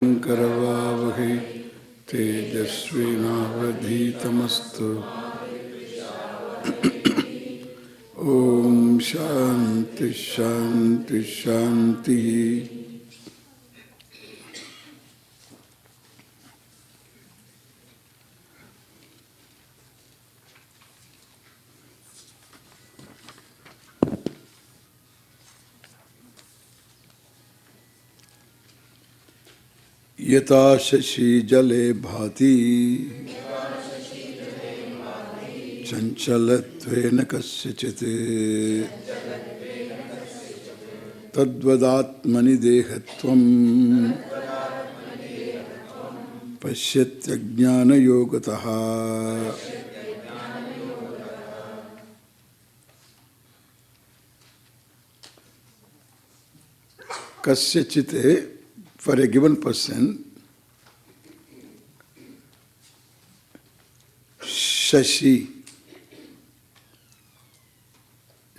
Karvavahai tejasvinavadhitamastu Om Shanti Shanti Shanti. Yathā shashi jale bhāti cañcalatvena kasyacit tadvadātmani dehatvaṃ paśyatyajñānayogataḥ kasyacit. For a given person, Shashi.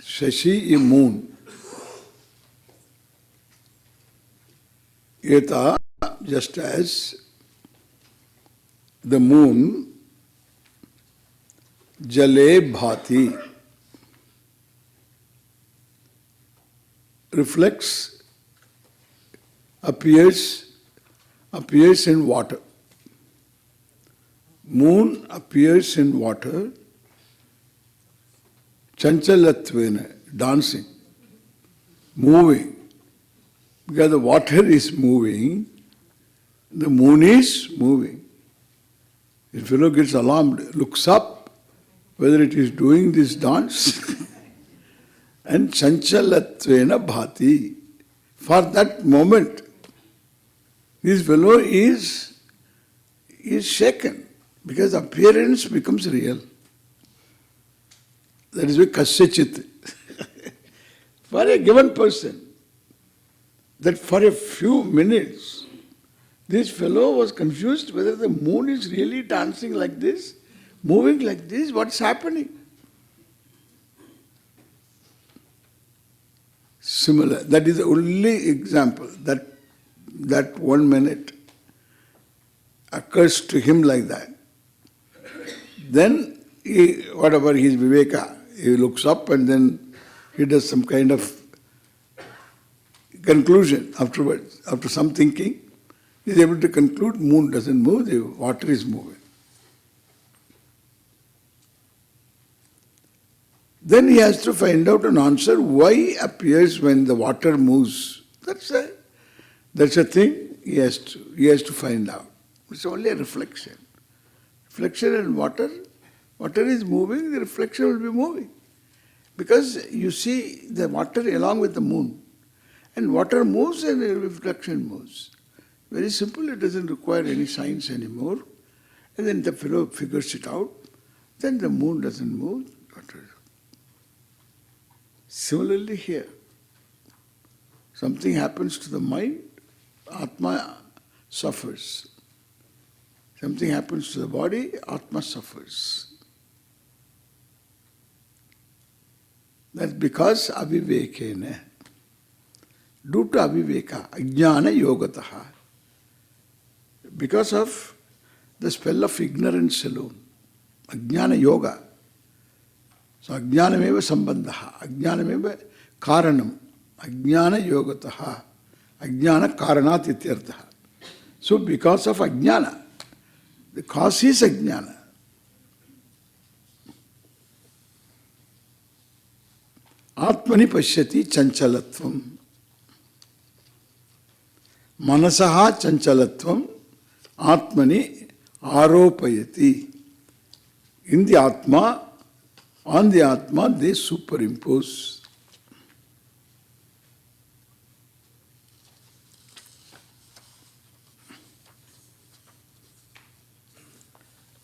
Shashi is moon. Yathā, just as the moon, jalādbhavati, reflects, appears in water. Moon appears in water, cañcalatvena, dancing, moving. Because the water is moving, the moon is moving. If fellow gets alarmed, looks up, whether it is doing this dance, and cañcalatvena bhati. For that moment, this fellow is shaken, because appearance becomes real. That is why kasyacit. For a given person, that for a few minutes, this fellow was confused whether the moon is really dancing like this, moving like this, what's happening? Similar. That is the only example that 1 minute occurs to him like that. Then, whatever his viveka, he looks up and then he does some kind of conclusion afterwards. After some thinking, he is able to conclude moon doesn't move, the water is moving. Then he has to find out an answer why appears when the water moves. That's a thing he has to find out. It's only a reflection. Reflection in water is moving, the reflection will be moving. Because you see the water along with the moon. And water moves and the reflection moves. Very simple, it doesn't require any science anymore. And then the fellow figures it out. Then the moon doesn't move. Similarly here, something happens to the mind, Atma suffers. Something happens to the body, Atma suffers. That's because avivekena. Due to aviveka, ajñānayogataḥ. Because of the spell of ignorance alone, ajñāna yoga. So ajñānameva sambandhaḥ, ajñānameva kāraṇaṃ, ajñānayogataḥ, ajñāna kāraṇāt ityarthaḥ. So because of ajñāna, the cause is ajñāna. Atmani paśyati cañcalatvaṃ. Manasaha cañcalatvaṃ atmani aropayati. In the Atma, on the Atma, they superimpose.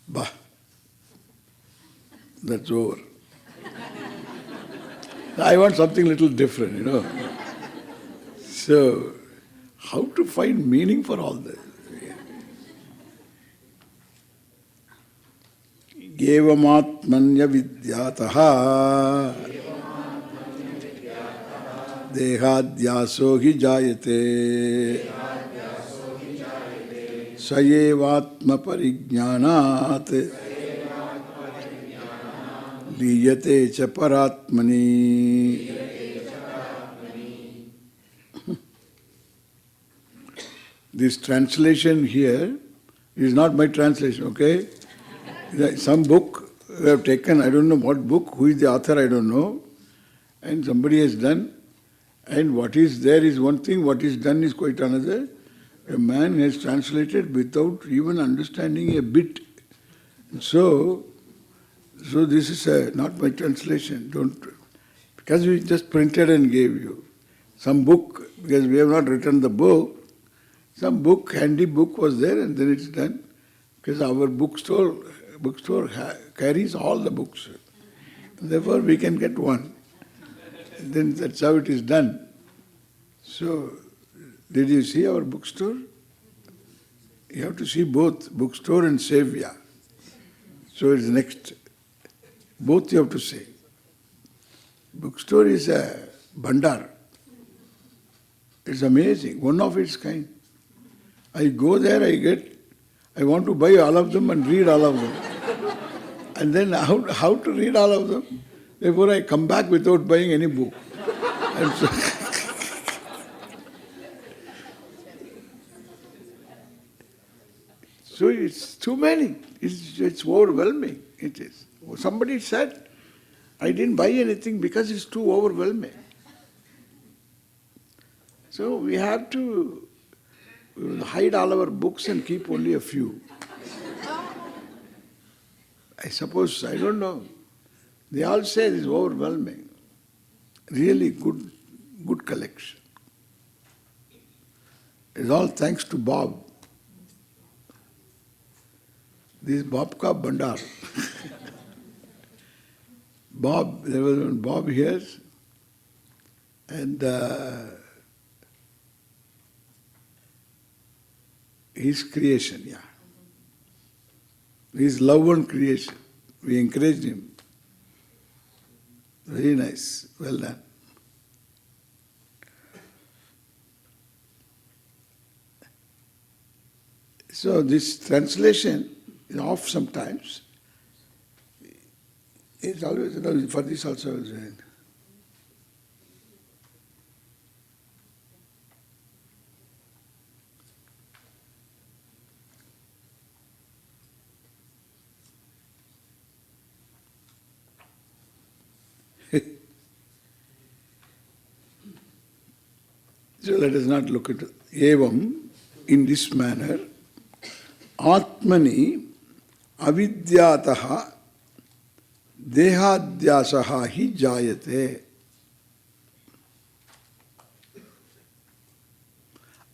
Bah, that's over. I want something little different, So, how to find meaning for all this? Evamatmanya vidyataha dehatvaṃ hi jayate sayevatma parigñānāt līyate ca parātmani. This translation here is not my translation, okay? Some book we have taken, I don't know what book, who is the author, I don't know, and somebody has done, and what is there is one thing, what is done is quite another. A man has translated without even understanding a bit. So this is not my translation, because we just printed and gave you. Some book, because we have not written the book, some book, handy book was there and then it's done. Because our bookstore carries all the books. Therefore we can get one. And then that's how it is done. So, did you see our bookstore? You have to see both, bookstore and Savior. So it's next. Both you have to see. Bookstore is a bandar. It's amazing, one of its kind. I go there, I want to buy all of them and read all of them. And then how to read all of them? Therefore I come back without buying any book. And so it's too many. It's overwhelming. It is. Somebody said, I didn't buy anything because it's too overwhelming. So we have to hide all our books and keep only a few. I suppose, I don't know. They all say it is overwhelming. Really good collection. It's all thanks to Bob. This is Bob Ka Bandar. Bob, there was one Bob here, and his creation, yeah. His love and creation. We encouraged him. Very nice. Well done. So this translation is off sometimes. It's always, for this also I was doing. So let us not look at it. Evam, in this manner, Atmani avidyataha dehatvasaha hi jayate.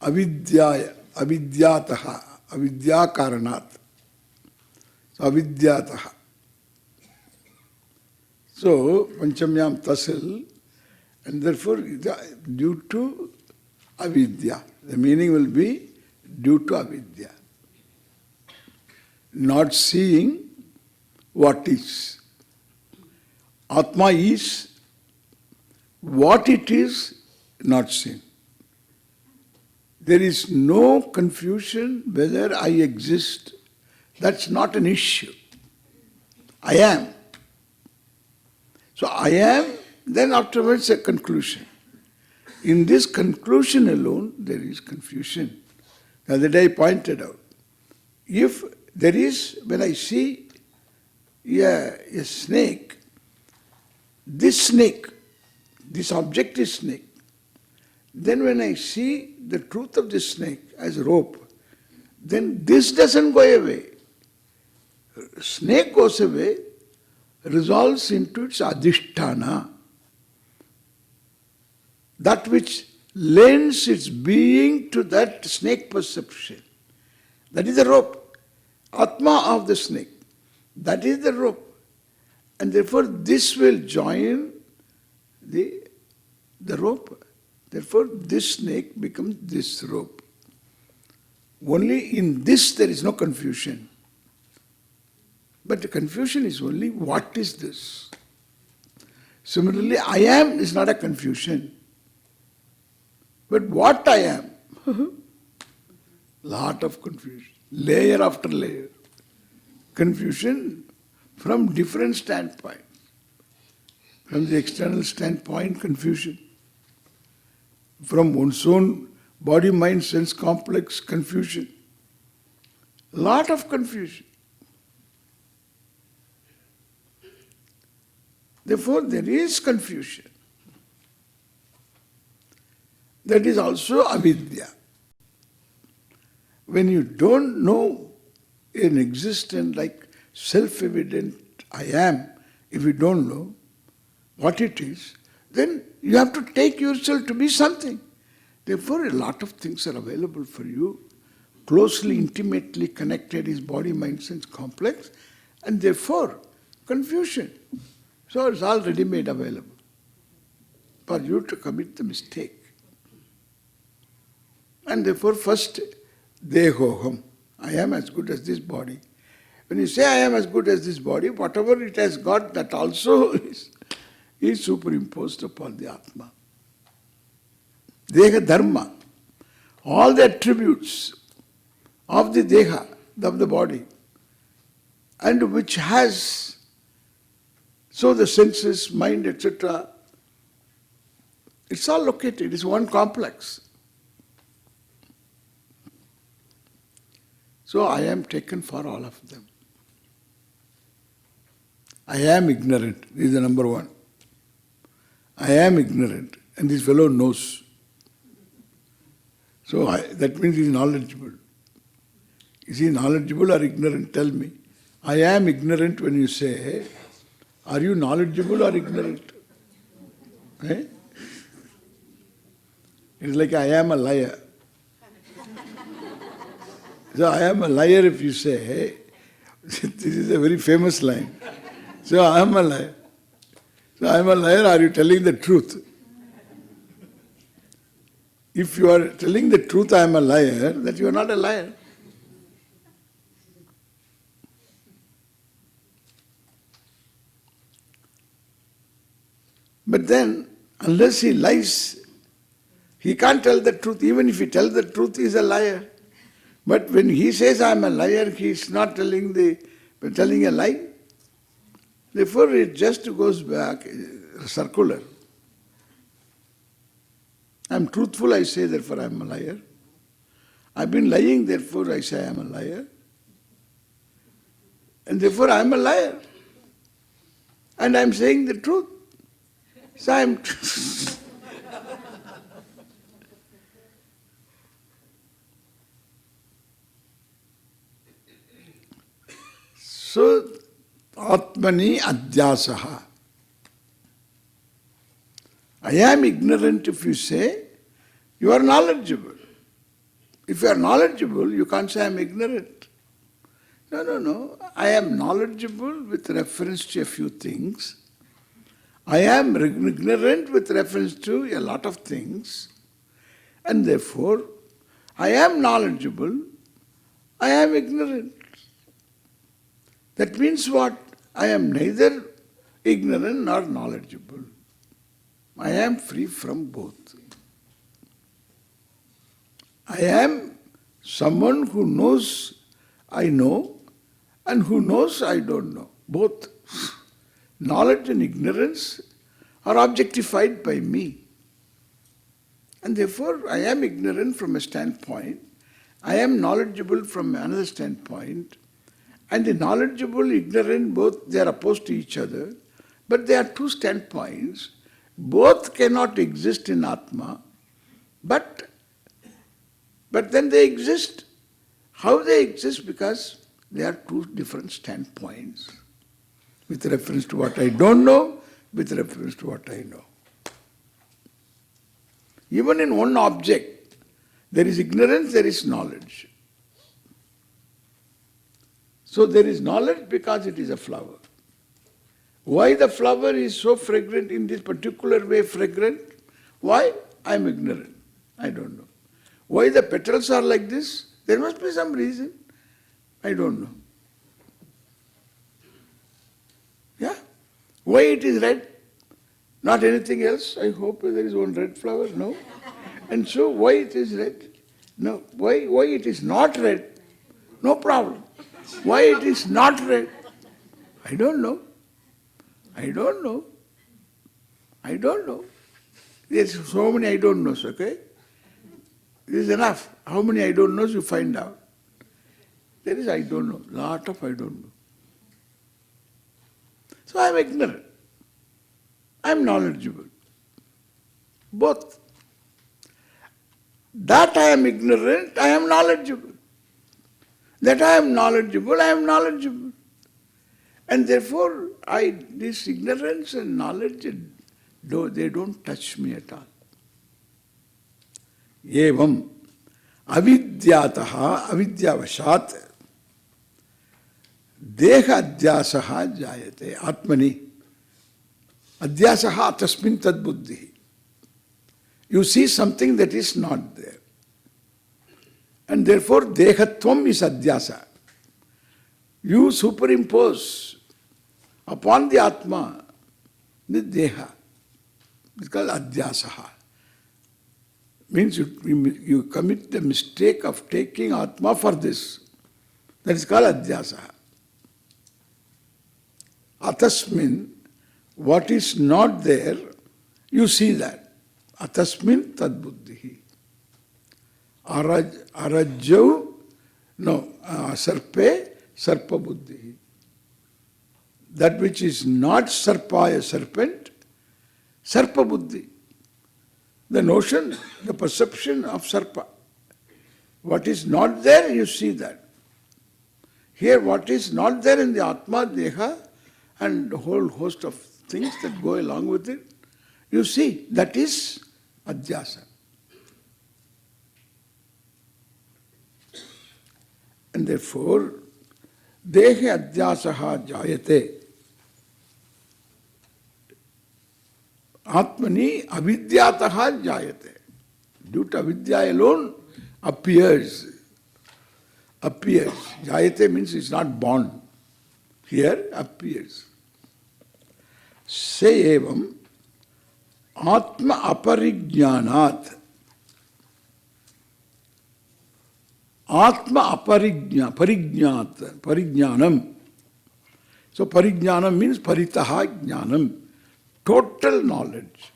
Avidyataha, avidya kāraṇāt. So avidyataha. So, panchamyam tasil, and therefore due to avidya. The meaning will be due to avidya. Not seeing what is. Atma is what it is, not seen. There is no confusion whether I exist. That's not an issue. I am. So I am, then afterwards a conclusion. In this conclusion alone, there is confusion. The other day I pointed out. If there is, when I see a snake, this object is snake. Then when I see the truth of this snake as a rope, then this doesn't go away. Snake goes away, resolves into its adhisthana. That which lends its being to that snake perception. That is the rope. Atma of the snake. That is the rope. And therefore this will join the rope. Therefore this snake becomes this rope. Only in this there is no confusion. But the confusion is only what is this. Similarly, I am is not a confusion. But what I am, Lot of confusion. Layer after layer. Confusion from different standpoints. From the external standpoint, confusion. From one's own body, mind, sense complex, confusion. Lot of confusion. Therefore, there is confusion. That is also avidya. When you don't know an existence like self-evident I am, if you don't know what it is, then you have to take yourself to be something. Therefore, a lot of things are available for you. Closely, intimately connected is body, mind, sense complex, and therefore confusion. So it's all ready-made available for you to commit the mistake. And therefore first, dehoham, I am as good as this body. When you say I am as good as this body, whatever it has got, that also is superimposed upon the Atma. Deha dharma, all the attributes of the deha, of the body, and which has, so the senses, mind, etc., it's all located, it's one complex. So I am taken for all of them. I am ignorant, this is the number one. I am ignorant, and this fellow knows. So that means he is knowledgeable. Is he knowledgeable or ignorant? Tell me. I am ignorant when you say, are you knowledgeable or ignorant? Eh? It's like I am a liar. So I am a liar if you say, this is a very famous line. So I am a liar. So I am a liar, are you telling the truth? If you are telling the truth, I am a liar, that you are not a liar. But then, unless he lies, he can't tell the truth. Even if he tells the truth, he is a liar. But when he says I am a liar, he is not telling a lie. Therefore, it just goes back circular. I am truthful, I say, therefore I am a liar. I have been lying, therefore I say I am a liar. And therefore I am a liar. And I am saying the truth. So I am... So, Atmani adhyasaha. I am ignorant if you say, you are knowledgeable. If you are knowledgeable, you can't say I am ignorant. No. I am knowledgeable with reference to a few things. I am ignorant with reference to a lot of things. And therefore, I am knowledgeable, I am ignorant. That means what? I am neither ignorant nor knowledgeable. I am free from both. I am someone who knows I know and who knows I don't know. Both. Knowledge and ignorance are objectified by me. And therefore, I am ignorant from a standpoint. I am knowledgeable from another standpoint. And the knowledgeable, ignorant, both they are opposed to each other. But they are two standpoints. Both cannot exist in Atma. But then they exist. How they exist? Because they are two different standpoints. With reference to what I don't know, with reference to what I know. Even in one object, there is ignorance, there is knowledge. So there is knowledge because it is a flower. Why the flower is so fragrant in this particular way fragrant? Why? I am ignorant. I don't know. Why the petals are like this? There must be some reason. I don't know. Yeah? Why it is red? Not anything else. I hope there is one red flower. No? And so why it is red? No, why it is not red? No problem. Why it is not red? I don't know. I don't know. I don't know. There's so many I don't knows, okay? This is enough. How many I don't knows you find out. There is I don't know. Lot of I don't know. So I am ignorant. I am knowledgeable. Both. That I am ignorant, I am knowledgeable. That I am knowledgeable, I am knowledgeable. And therefore, this ignorance and knowledge, they don't touch me at all. Evam avidyataha avidyavashat deha adhyasaha jayate atmani adhyasaha tasmin tadbuddhi. You see something that is not there. And therefore, dehatvaṃ is adhyasa. You superimpose upon the Atma the deha. It's called adhyasaha. Means you commit the mistake of taking Atma for this. That is called adhyasaha. Atasmin, what is not there, you see that. Atasmin tadbuddhi. Arajau, no, sarpe, sarpa buddhi. That which is not sarpa, a serpent, sarpa buddhi. The notion, the perception of sarpa. What is not there, you see that. Here, what is not there in the Atma, Deha, and the whole host of things that go along with it, you see, that is adhyasa. And therefore, dehe adhyasaha jayate. Atmani avidyataha jayate. Due to avidya alone, appears. Jayate means it's not born. Here, appears. Se evam atma aparijñānāt. Atma parijñānam. So parijñānam means paritaha jnanam. Total knowledge.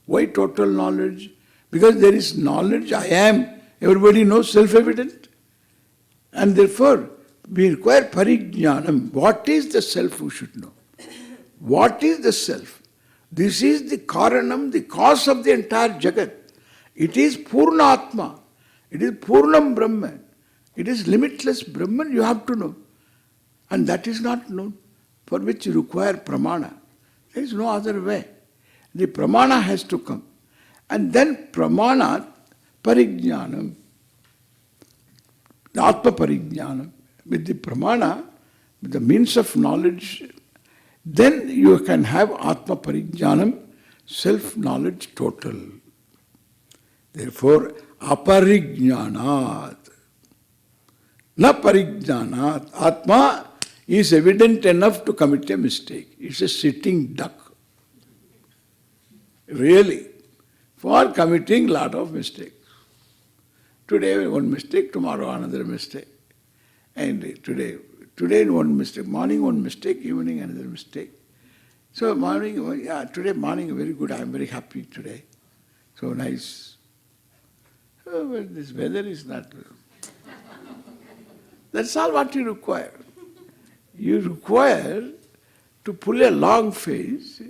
Why total knowledge? Because there is knowledge, I am. Everybody knows, self-evident. And therefore, we require parijñānam. What is the self we should know? What is the self? This is the kāraṇaṃ, the cause of the entire jagat. It is purna atma. It is purnam Brahman. It is limitless Brahman, you have to know. And that is not known, for which you require pramana. There is no other way. The pramana has to come. And then pramana parijñānam. The atma parijñānam. With the pramana, with the means of knowledge, then you can have atma parijñānam, self-knowledge total. Therefore, aparijñānāt. Na parijñānāt. Atma is evident enough to commit a mistake. It's a sitting duck. Really. For committing lot of mistakes. Today one mistake, tomorrow another mistake. And today one mistake, morning one mistake, evening another mistake. So today morning very good, I am very happy today. So nice. Oh, well, this weather is not good. That's all what you require. You require to pull a long face,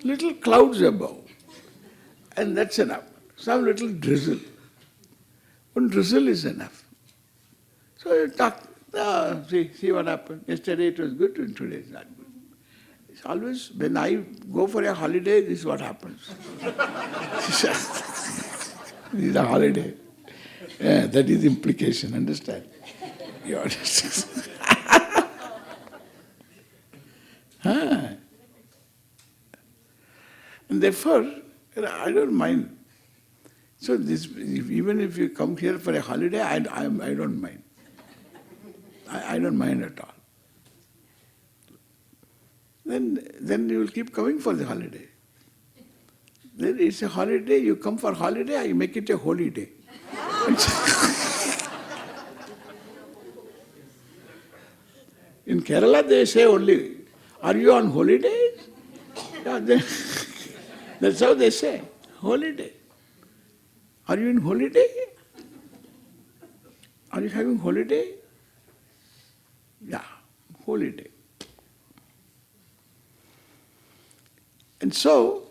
little clouds above. And that's enough. Some little drizzle. One drizzle is enough. So you talk, see what happened. Yesterday it was good and today it's not good. It's always, when I go for a holiday, this is what happens. This is a holiday. Yeah, that is the implication, understand? You understand? And therefore, I don't mind. So even if you come here for a holiday, I don't mind. I don't mind at all. Then you will keep coming for the holiday. Then it's a holiday, you come for holiday, I make it a holy day. In Kerala they say only, are you on holidays? Yeah, that's how they say, holiday. Are you in holiday? Are you having holiday? Yeah, holiday. And so,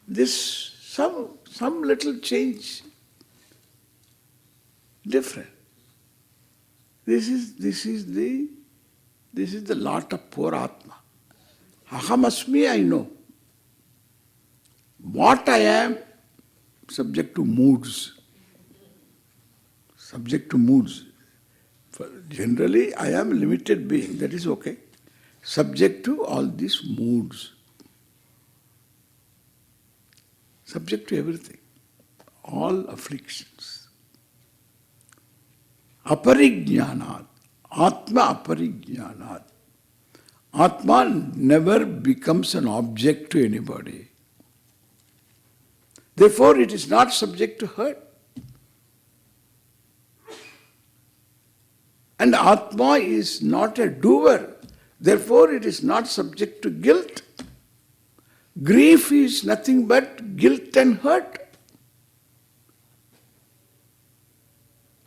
this some little change, different. This is the lot of poor Atma. Aham asmi, I know. What I am, subject to moods. Subject to moods. Generally, I am a limited being, that is okay. Subject to all these moods. Subject to everything. All afflictions. Aparijñānāt. Atma aparijñānāt. Atma never becomes an object to anybody. Therefore, it is not subject to hurt. And Atma is not a doer. Therefore, it is not subject to guilt. Grief is nothing but guilt and hurt.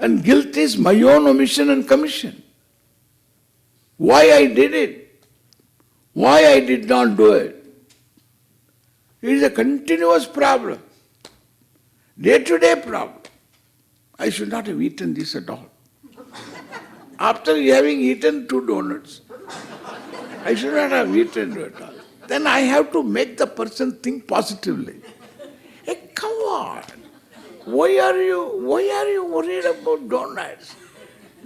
And guilt is my own omission and commission. Why I did it? Why I did not do it? It is a continuous problem. Day-to-day problem. I should not have eaten this at all. After having eaten 2 donuts, I should not have eaten it at all. Then I have to make the person think positively. Hey, come on. Why are you worried about donuts?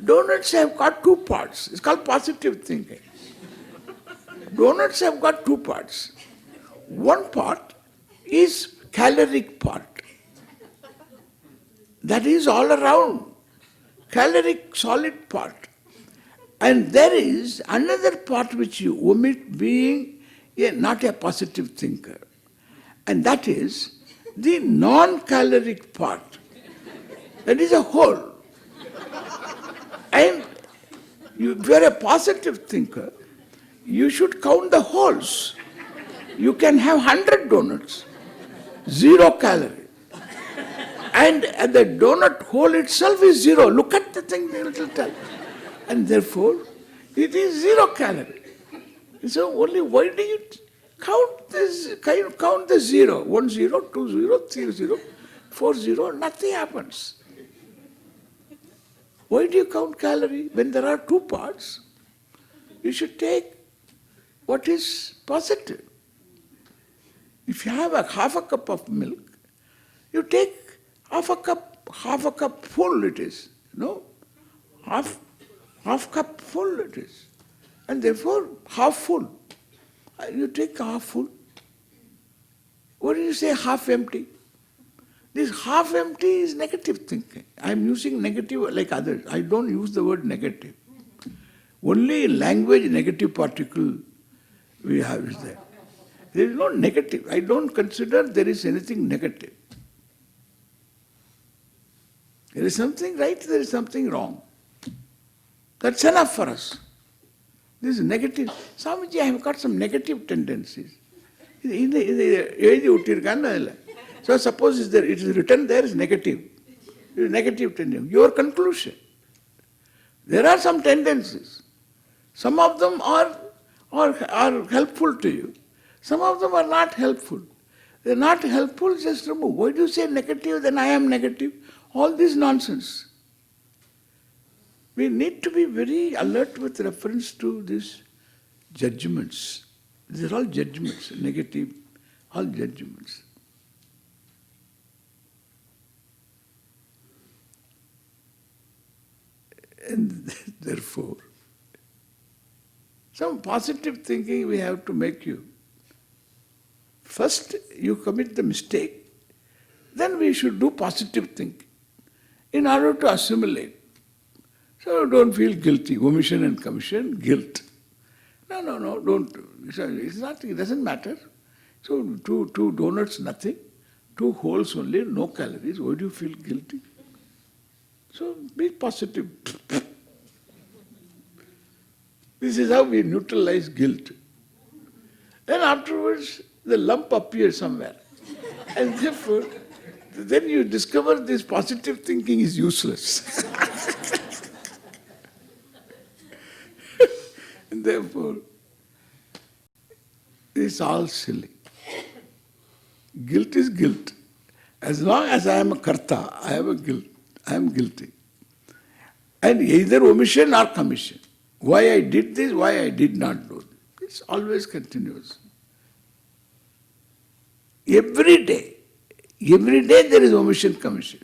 Donuts have got 2 parts. It's called positive thinking. Donuts have got 2 parts. One part is caloric part. That is all around. Caloric solid part. And there is another part which you omit, being not a positive thinker. And that is the non-caloric part. That is a whole. And if you are a positive thinker, you should count the holes. You can have 100 donuts, 0 calorie. And the donut hole itself is 0. Look at the thing, it will tell. And therefore, it is 0 calorie. So only why do you count this? Count the 0. 1 0, 2 0, 3 0, 4 0, nothing happens. Why do you count calorie? When there are 2 parts, you should take what is positive. If you have half a cup of milk, you take half a cup full it is. Half cup full it is. And therefore, half full. You take half full. What do you say half empty? This half empty is negative thinking. I am using negative like others. I don't use the word negative. Only in language negative particle we have is there. There is no negative. I don't consider there is anything negative. There is something right, there is something wrong. That's enough for us. This is negative. Swamiji, I have got some negative tendencies. So suppose it is written there is negative. It is negative tendency. Your conclusion. There are some tendencies. Some of them are helpful to you. Some of them are not helpful. They are not helpful, just remove. Why do you say negative, then I am negative? All this nonsense. We need to be very alert with reference to these judgments. These are all judgments, negative, all judgments. And therefore, some positive thinking we have to make you. First, you commit the mistake, then we should do positive thinking in order to assimilate. So don't feel guilty. Omission and commission, guilt. No, don't. It's nothing, it doesn't matter. So two donuts, nothing. 2 holes only, no calories. Why do you feel guilty? So be positive. This is how we neutralize guilt. Then afterwards, the lump appears somewhere. And therefore, then you discover this positive thinking is useless. And therefore, it's all silly. Guilt is guilt. As long as I am a karta, I have a guilt. I am guilty. And either omission or commission. Why I did this, why I did not do this. It's always continuous. Every day there is omission, commission.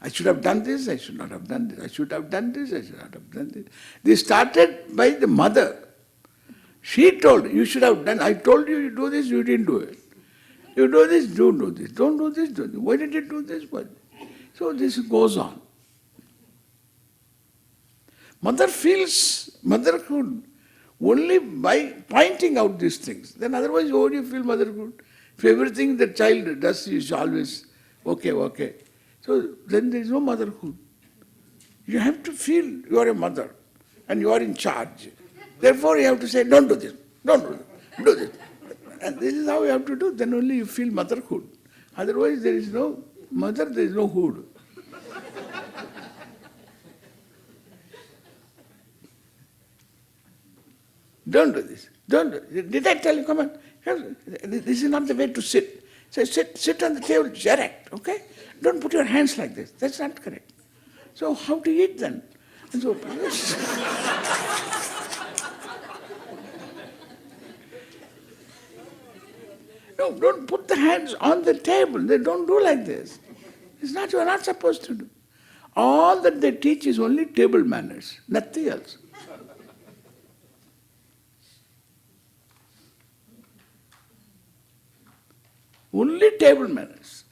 I should have done this, I should not have done this. I should have done this, I should not have done this. This started by the mother. She told, you should have done, I told you to do this, you didn't do it. You do this, don't do this. Don't do this, do this. Why did you do this? Why? So this goes on. Mother feels motherhood only by pointing out these things. Then otherwise, how do you feel motherhood? If everything the child does is always okay. So then there is no motherhood. You have to feel you are a mother and you are in charge. Therefore you have to say, don't do this, don't do this, do this. And this is how you have to do. Then only you feel motherhood. Otherwise there is no mother, there is no hood. Don't do this. Don't do this. Did I tell you? Come on. This is not the way to sit. So sit on the table direct, okay? Don't put your hands like this. That's not correct. So how to eat then? And so no, don't put the hands on the table. They don't do like this. It's not, you are not supposed to do. All that they teach is only table manners, nothing else. Only table manners.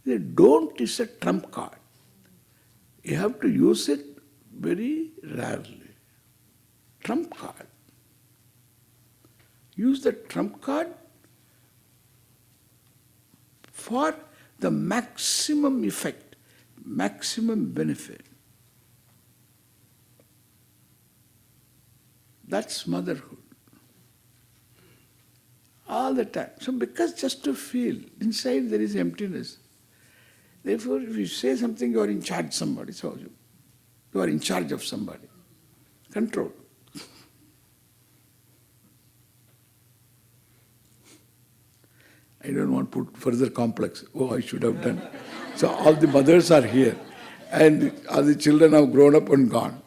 The don't is a trump card. You have to use it very rarely. Trump card. Use the trump card for the maximum effect, maximum benefit. That's motherhood. All the time. So because just to feel, inside there is emptiness. Therefore, if you say something, you are in charge of somebody. So you are in charge of somebody. Control. I don't want to put further complex. Oh, I should have done. So all the mothers are here. And all the children have grown up and gone.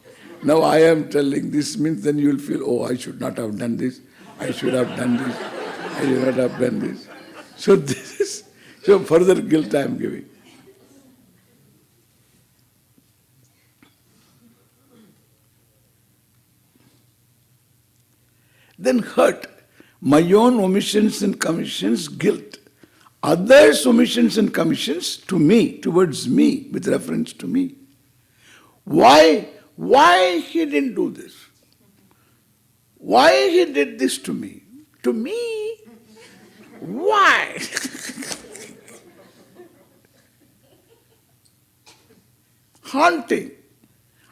Now I am telling this means then you will feel, oh, I should not have done this. I should have done this. I should not have done this. So this is, so further guilt I am giving. Then hurt. My own omissions and commissions, guilt. Others' omissions and commissions to me, towards me, with reference to me. Why he didn't do this? Why he did this to me? To me? Why? Haunting.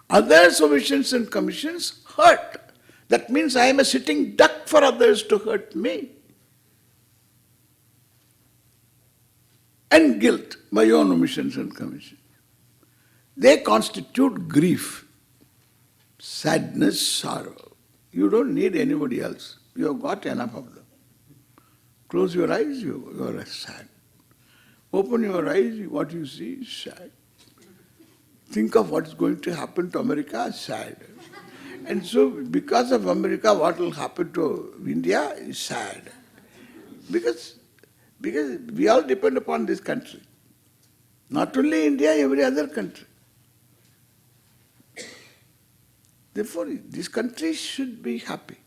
Others' omissions and commissions hurt. That means I am a sitting duck for others to hurt me. And guilt, my own omissions and commissions. They constitute grief, sadness, sorrow. You don't need anybody else. You have got enough of them. Close your eyes, you are sad. Open your eyes, what you see is sad. Think of what is going to happen to America, sad. And so because of America, what will happen to India is sad. Because we all depend upon this country. Not only India, every other country. Therefore, this country should be happy.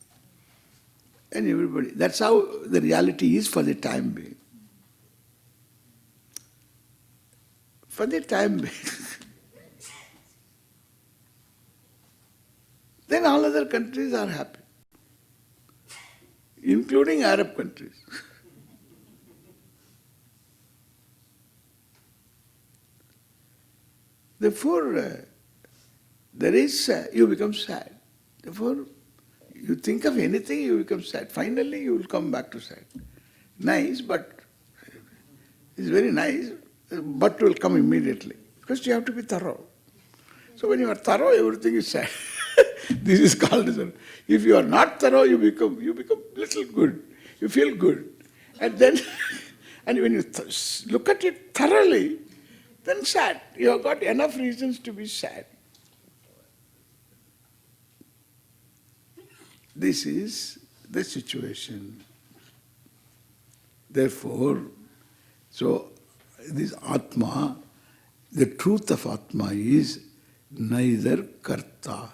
And everybody. That's how the reality is for the time being. For the time being. Then all other countries are happy. Including Arab countries. Therefore, you become sad. Therefore, you think of anything, you become sad. Finally, you will come back to sad. Nice, but it's very nice, but will come immediately. Because you have to be thorough. So when you are thorough, everything is sad. This is called as if you are not thorough, you become little good. You feel good. And then, and when you look at it thoroughly, then sad. You have got enough reasons to be sad. This is the situation. Therefore, so this Atma, the truth of Atma is neither karta,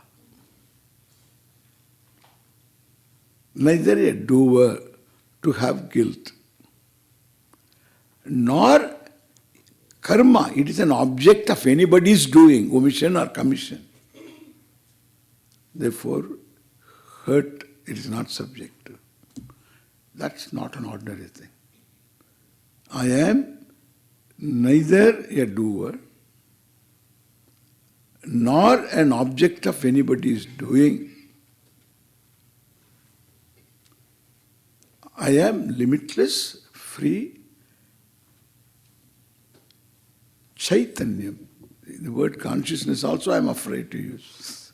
neither a doer to have guilt, nor karma. It is an object of anybody's doing, omission or commission. Therefore, hurt it is not subject to. That's not an ordinary thing. I am neither a doer nor an object of anybody's doing. I am limitless, free, chaitanyam. The word consciousness also I am afraid to use.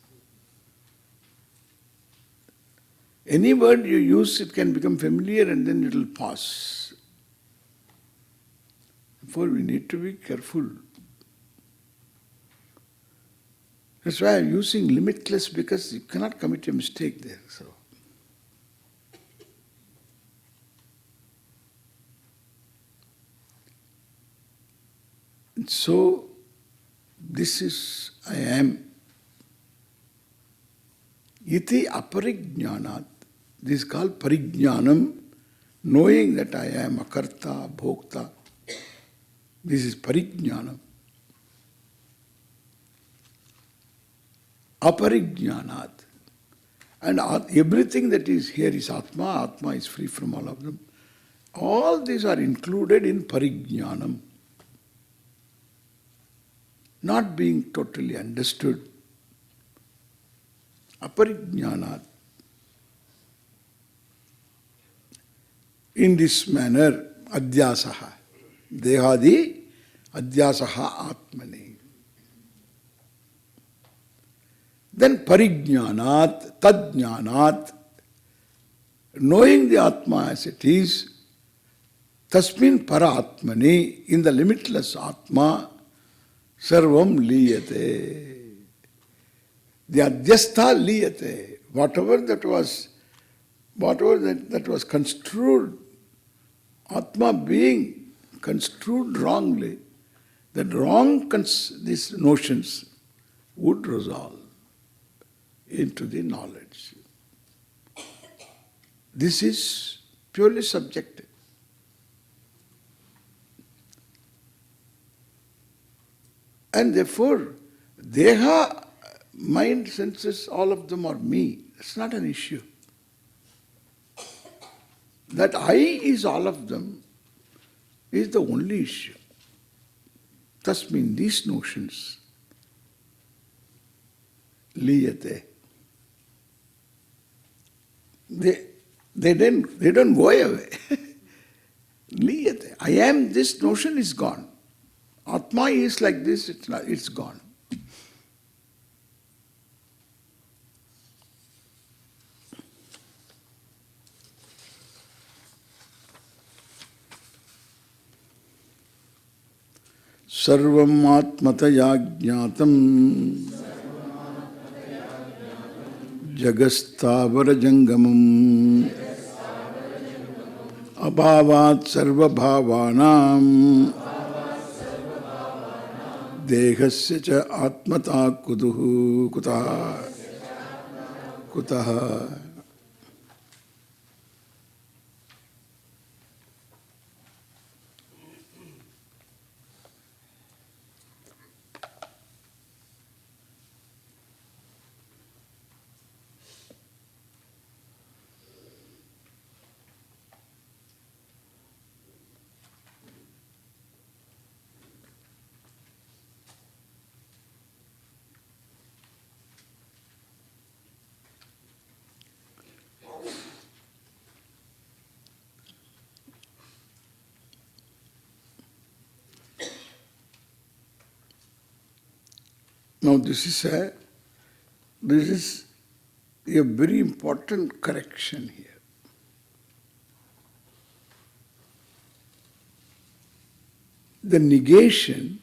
Any word you use, it can become familiar and then it will pass. Therefore, we need to be careful. That's why I am using limitless, because you cannot commit a mistake there. So, this is I am. Iti aparijñānāt. This is called parijñānam, knowing that I am akarta, bhokta. This is parijñānam. Aparijñānāt. And everything that is here is Atma. Atma is free from all of them. All these are included in parijñānam. Not being totally understood. Aparijñānāt. In this manner, adhyasaha, dehadi adhyasaha atmani. Then parijñānāt, tadjñānāt, knowing the Atma as it is, tasmin paratmani, in the limitless Atma, sarvaṃ liyate. The adhyastha liyate. Whatever that was construed, Atma being construed wrongly, that these notions would resolve into the knowledge. This is purely subjective. And therefore, deha, mind, senses, all of them are me. It's not an issue. That I is all of them is the only issue. Thus mean these notions, liyate, they don't go away. Liyate. I am, this notion is gone. Atma is like this, it's gone. Sarvaṃ ātmataya jñātam jagasthāvara jangamam abhāvāt sarva bhāvānām dehasya ca ātmatā kuduhu kutaha. Now this is a very important correction here. The negation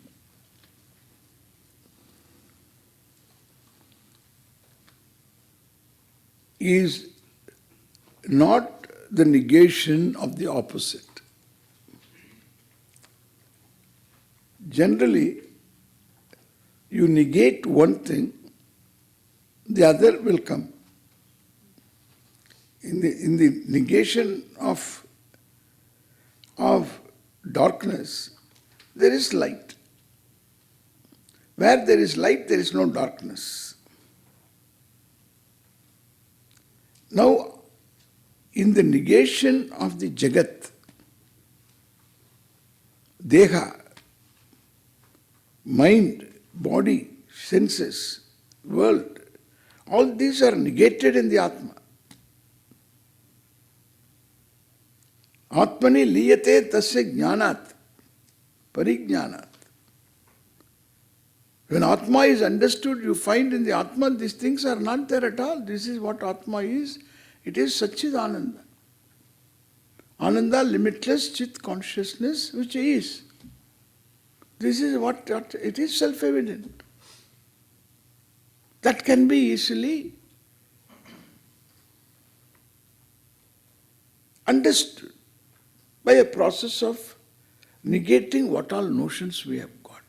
is not the negation of the opposite. Generally, you negate one thing, the other will come. In the negation of darkness, there is light. Where there is light, there is no darkness. Now, in the negation of the Jagat, Deha, mind, body, senses, world, all these are negated in the Atma. Atmani liyate tasya jnanat, parigñānat. When Atma is understood, you find in the Atma these things are not there at all. This is what Atma is. It is Satchidananda. Ananda, limitless Chit consciousness, which is. This is what it is self-evident. That can be easily understood by a process of negating what all notions we have got.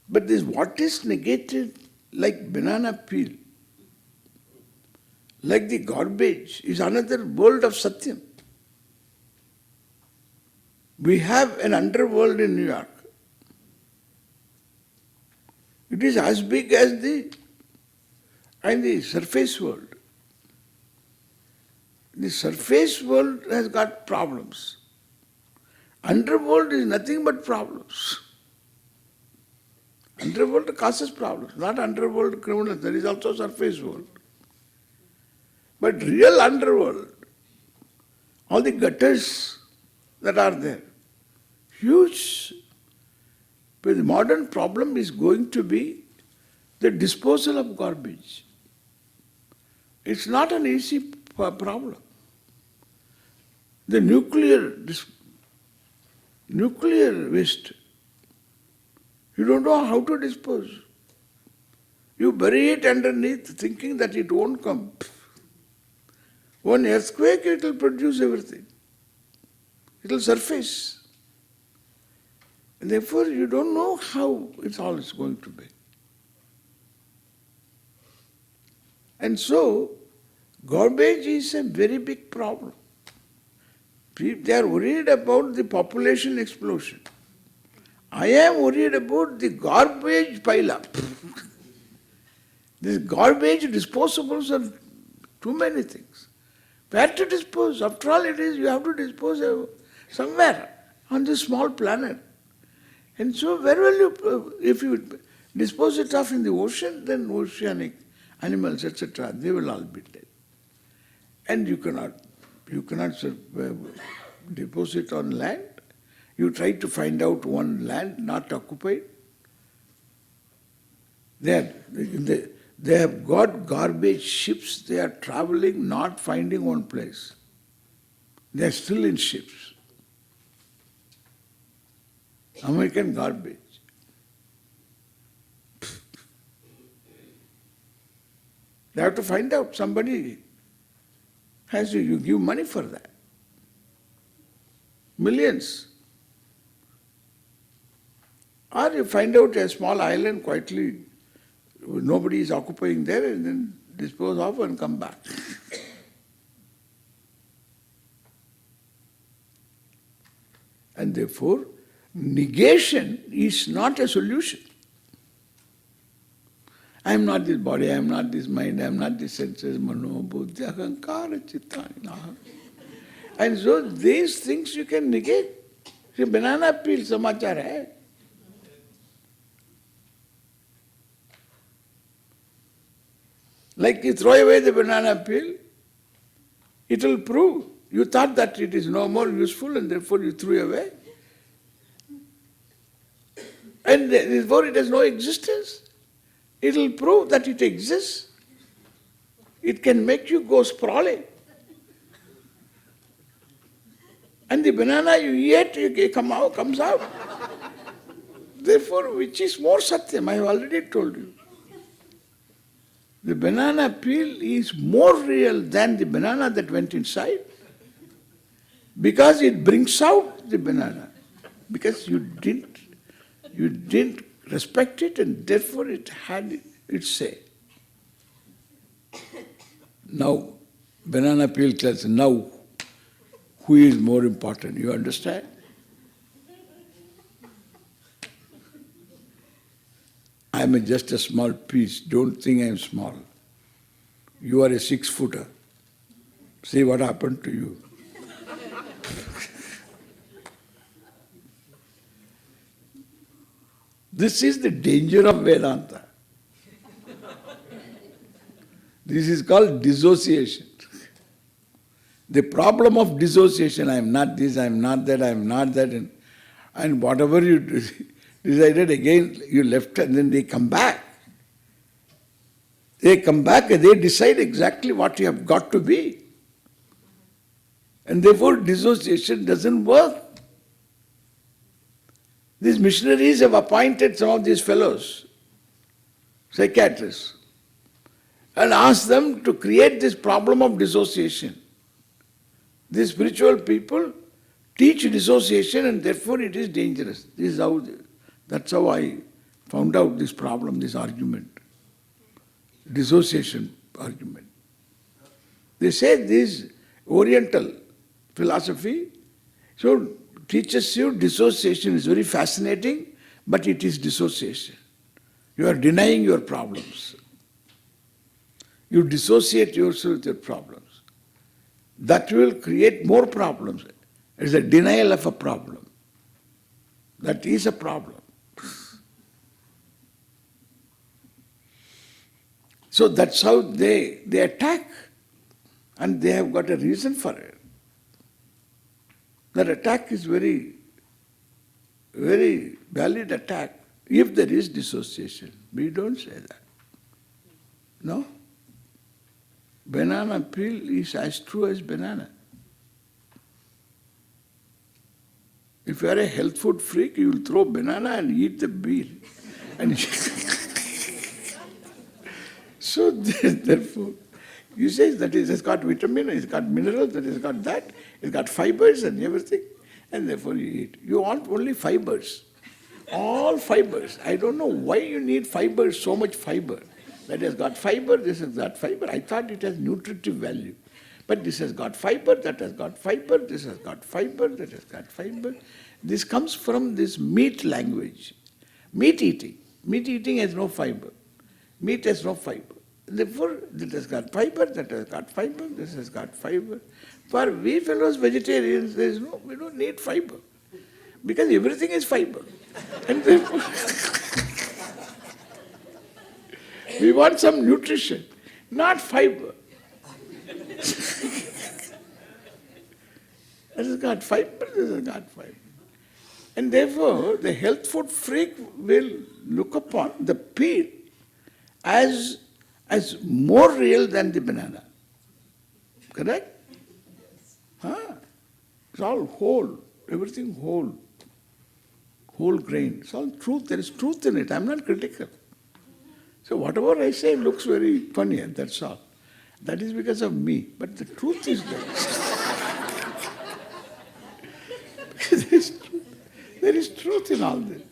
But this what is negated like banana peel, like the garbage, is another world of Satyam. We have an underworld in New York. It is as big as the surface world. The surface world has got problems. Underworld is nothing but problems. Underworld causes problems, not underworld criminals. There is also surface world. But real underworld, all the gutters that are there, huge. But the modern problem is going to be the disposal of garbage. It's not an easy problem. The nuclear waste, you don't know how to dispose. You bury it underneath thinking that it won't come. One earthquake, it will produce everything. It will surface. And therefore, you don't know how it's all is going to be. And so, garbage is a very big problem. They are worried about the population explosion. I am worried about the garbage pile-up. These garbage disposables are too many things. Where to dispose? After all, it is you have to dispose of somewhere on this small planet. And so, where will you, if you dispose it off in the ocean, then oceanic animals, etc., they will all be dead. And you cannot deposit on land. You try to find out one land not occupied. They have got garbage ships. They are traveling, not finding one place. They are still in ships. American garbage. They have to find out. Somebody has to, you give money for that. Millions. Or you find out a small island quietly, nobody is occupying there, and then dispose of and come back. And therefore, negation is not a solution. I am not this body, I am not this mind, I am not this senses, mano, buddhi, ahankara, chitta, naha. And so these things you can negate. See, banana peel samachar hai. Like you throw away the banana peel, it will prove. You thought that it is no more useful and therefore you threw away. And therefore it has no existence. It will prove that it exists. It can make you go sprawling. And the banana you eat, it comes out. Therefore, which is more satyam? I have already told you. The banana peel is more real than the banana that went inside, because it brings out the banana. Because you didn't respect it, and therefore it had its say. Now, banana peel class. Now, who is more important? You understand? I am just a small piece. Don't think I am small. You are a 6-footer. See what happened to you. This is the danger of Vedanta. This is called dissociation. The problem of dissociation, I am not this, I am not that, I am not that, and whatever you decided, again you left and then they come back. They come back and they decide exactly what you have got to be. And therefore dissociation doesn't work. These missionaries have appointed some of these fellows, psychiatrists, and asked them to create this problem of dissociation. These spiritual people teach dissociation and therefore it is dangerous. That's how I found out this problem, this argument. Dissociation argument. They say this Oriental philosophy teaches you dissociation is very fascinating, but it is dissociation. You are denying your problems. You dissociate yourself with your problems. That will create more problems. It's a denial of a problem. That is a problem. So that's how they attack. And they have got a reason for it. That attack is very, very valid attack if there is dissociation. We don't say that. No? Banana peel is as true as banana. If you are a health food freak, you will throw banana and eat the peel. And so therefore, you say that it has got vitamin, it's got minerals, that it's got that, it's got fibers and everything, and therefore you eat. You want only fibers. All fibers. I don't know why you need fibers, so much fiber. That has got fiber, this has got fiber. I thought it has nutritive value. But this has got fiber, that has got fiber, this has got fiber, that has got fiber. This comes from this meat language. Meat eating. Meat eating has no fiber. Meat has no fiber. Therefore, this has got fiber, that has got fiber, this has got fiber. For we fellows vegetarians, we don't need fiber. Because everything is fiber. And therefore, we want some nutrition, not fiber. This has got fiber, this has got fiber. And therefore, the health food freak will look upon the peel as more real than the banana. Correct? Huh? It's all whole, everything whole. Whole grain. It's all truth. There is truth in it. I'm not critical. So whatever I say looks very funny, that's all. That is because of me. But the truth is there. There is truth in all this.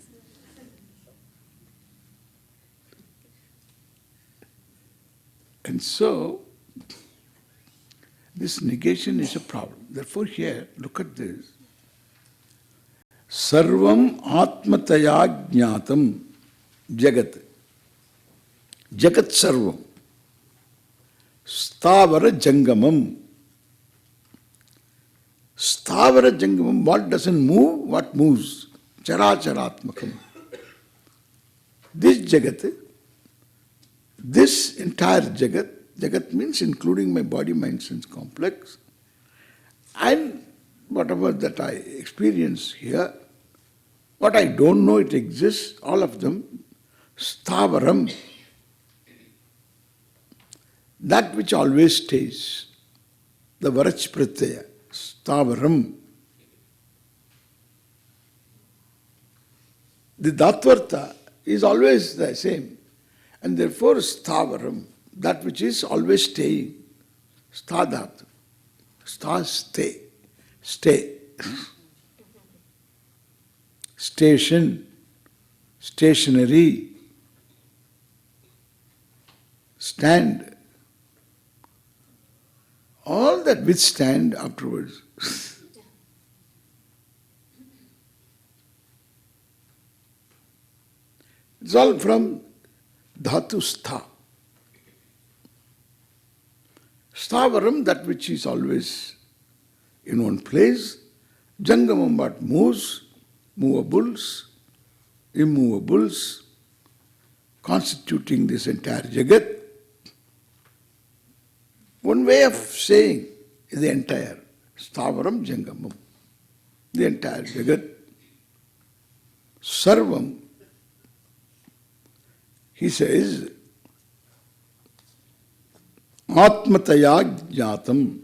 And so, this negation is a problem. Therefore here, look at this. Sarvaṃ ātmataya jñātam jagat. Jagat sarvaṃ. Sthavara jangamam. Sthavara jangamam. What doesn't move, what moves? Characharatmakam. This jagat, this entire jagat, jagat means including my body, mind, sense complex, and whatever that I experience here, What I don't know it exists, all of them, sthavaram, that which always stays, the varach pratyaya, sthavaram. The dhatvartha is always the same, and therefore sthavaram, that which is always staying, sthadhatu, stay, station, stationary, stand, all that withstand afterwards. It's all from dhatu stha. Sthavaram, that which is always in one place, jangamam, what moves, movables, immovables, constituting this entire jagat. One way of saying is the entire sthavaram jangamam, the entire jagat. Sarvam, he says, atmatayajñātam.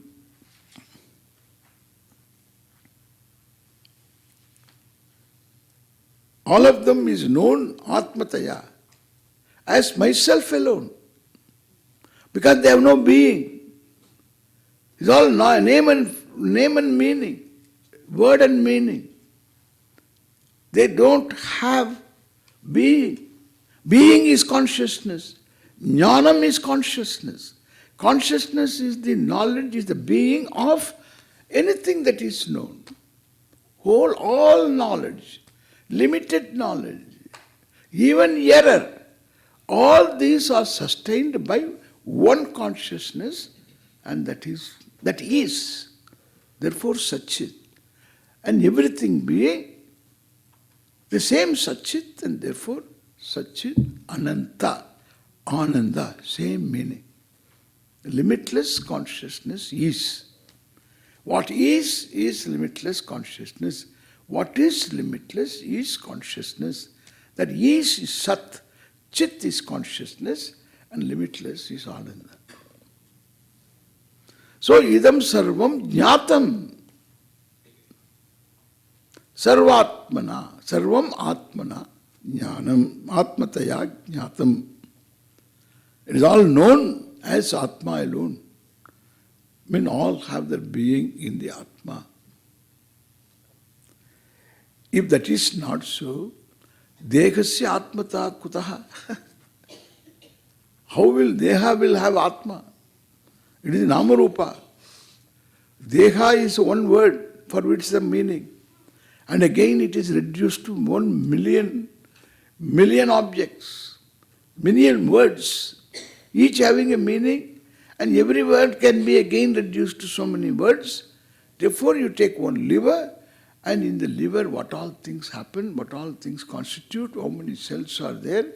All of them is known atmataya, as myself alone, because they have no being. It's all name and meaning, word and meaning. They don't have being. Being is consciousness. Jnanam is consciousness. Consciousness is the knowledge, is the being of anything that is known. All knowledge, limited knowledge, even error, all these are sustained by one consciousness, and that is. Therefore Satchit. And everything being the same Satchit, and therefore Satchit Ananta, Ananda, same meaning. Limitless consciousness is. What is limitless consciousness. What is limitless is consciousness. That is Sat, Chit is consciousness, and limitless is Ananda. So, idam sarvam jñātam, sarvatmana, sarvam atmana, jnanam, atmataya jñātam. It is all known as Atma alone. I mean, all have their being in the Atma. If that is not so, dehasya atmata kutaha. How will deha will have Atma? It is namarupa. Deha is one word for which the meaning. And again it is reduced to 1 million objects, million words, each having a meaning, and every word can be again reduced to so many words. Therefore you take one liver, and in the liver what all things happen, what all things constitute, how many cells are there.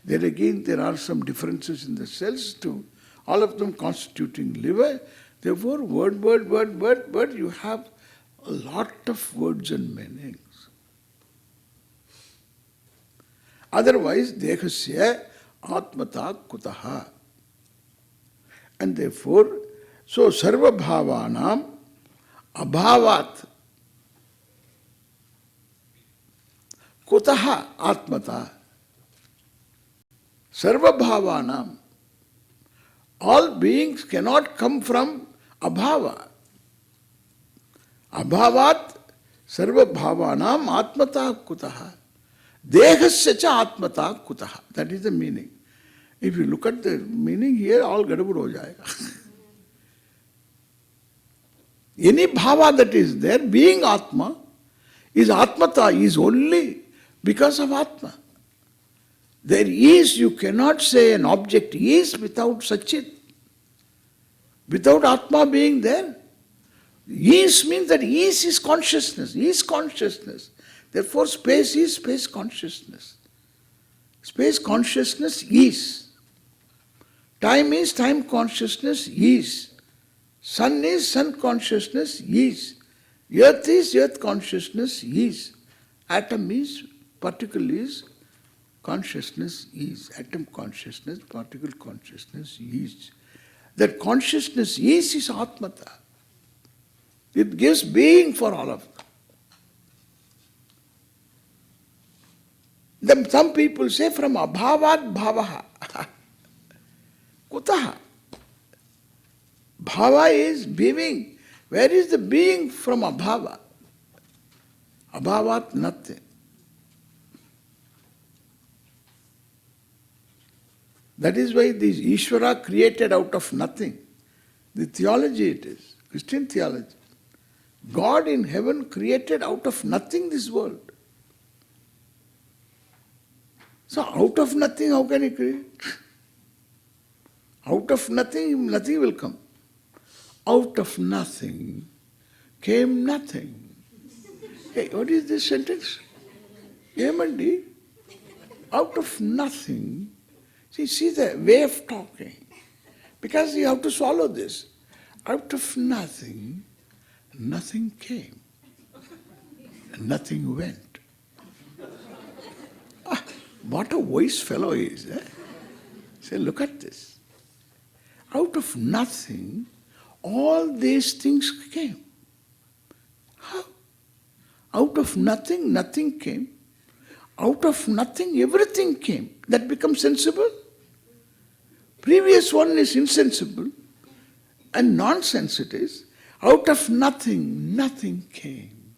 There again there are some differences in the cells too. All of them constituting liver. Therefore, word, you have a lot of words and meanings. Otherwise, dehasya atmata kutaha. And therefore, so sarva bhavanam abhavat kutaha atmata. Sarva bhavanam. All beings cannot come from abhava. Abhavat sarva bhavanam atmata kutaha. Dehasya cha atmata kutaha. That is the meaning. If you look at the meaning here, all gadabud ho jayega. Any bhava that is there, being Atma, is Atmata, is only because of Atma. There is, you cannot say an object is without Satchit. Without Atma being there. Is means that is consciousness. Is consciousness. Therefore space is space consciousness. Space consciousness is. Time is time consciousness is. Sun is sun consciousness is. Earth is earth consciousness is. Atom is, particle is, consciousness is. Atom consciousness, particle consciousness is. That consciousness is Atmata. It gives being for all of them. Then some people say from abhavat bhavaha. Kutaha. Bhava is being. Where is the being from abhava? Abhavat nothing. That is why this Ishvara created out of nothing. The theology it is, Christian theology. God in heaven created out of nothing this world. So out of nothing, how can he create? Out of nothing, nothing will come. Out of nothing came nothing. Hey, what is this sentence? M and D. Out of nothing. See the way of talking. Because you have to swallow this. Out of nothing, nothing came. Nothing went. Ah, what a wise fellow he is. Say, look at this. Out of nothing, all these things came. How? Out of nothing, nothing came. Out of nothing, everything came. That becomes sensible. Previous one is insensible and nonsense it is. Out of nothing, nothing came.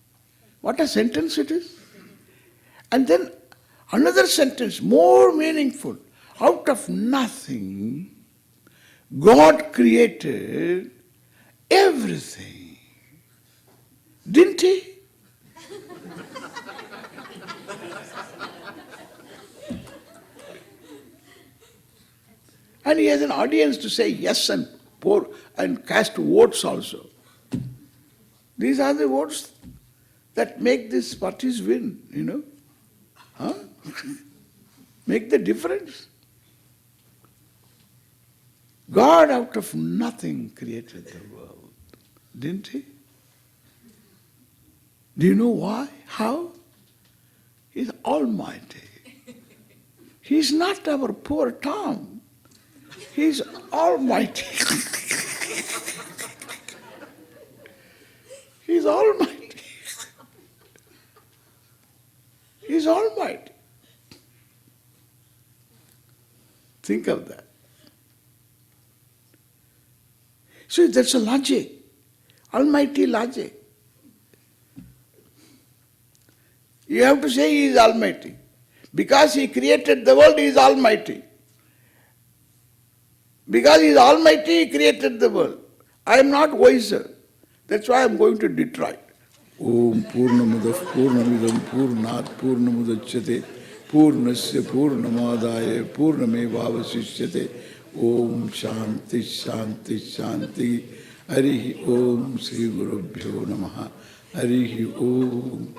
What a sentence it is. And then another sentence, more meaningful. Out of nothing, God created everything. Didn't he? And he has an audience to say yes and pour and cast votes also. These are the votes that make these parties win, you know. Huh? Make the difference. God out of nothing created the world, didn't he? Do you know why? How? He's almighty. He's not our poor Tom. He's almighty. He's almighty. He's almighty. Think of that. So that's a logic, almighty logic. You have to say he is almighty. Because he created the world, he is almighty. Because he is almighty, he created the world. I am not wiser. That's why I am going to Detroit. Om Purnamadah Purnamidam Purnat Purnamudachyate Purnasya Purnamadaya Purnamevavasishyate Om Shanti Shanti Shanti Harihi Om Sri Gurubhyo Namaha Harihi Om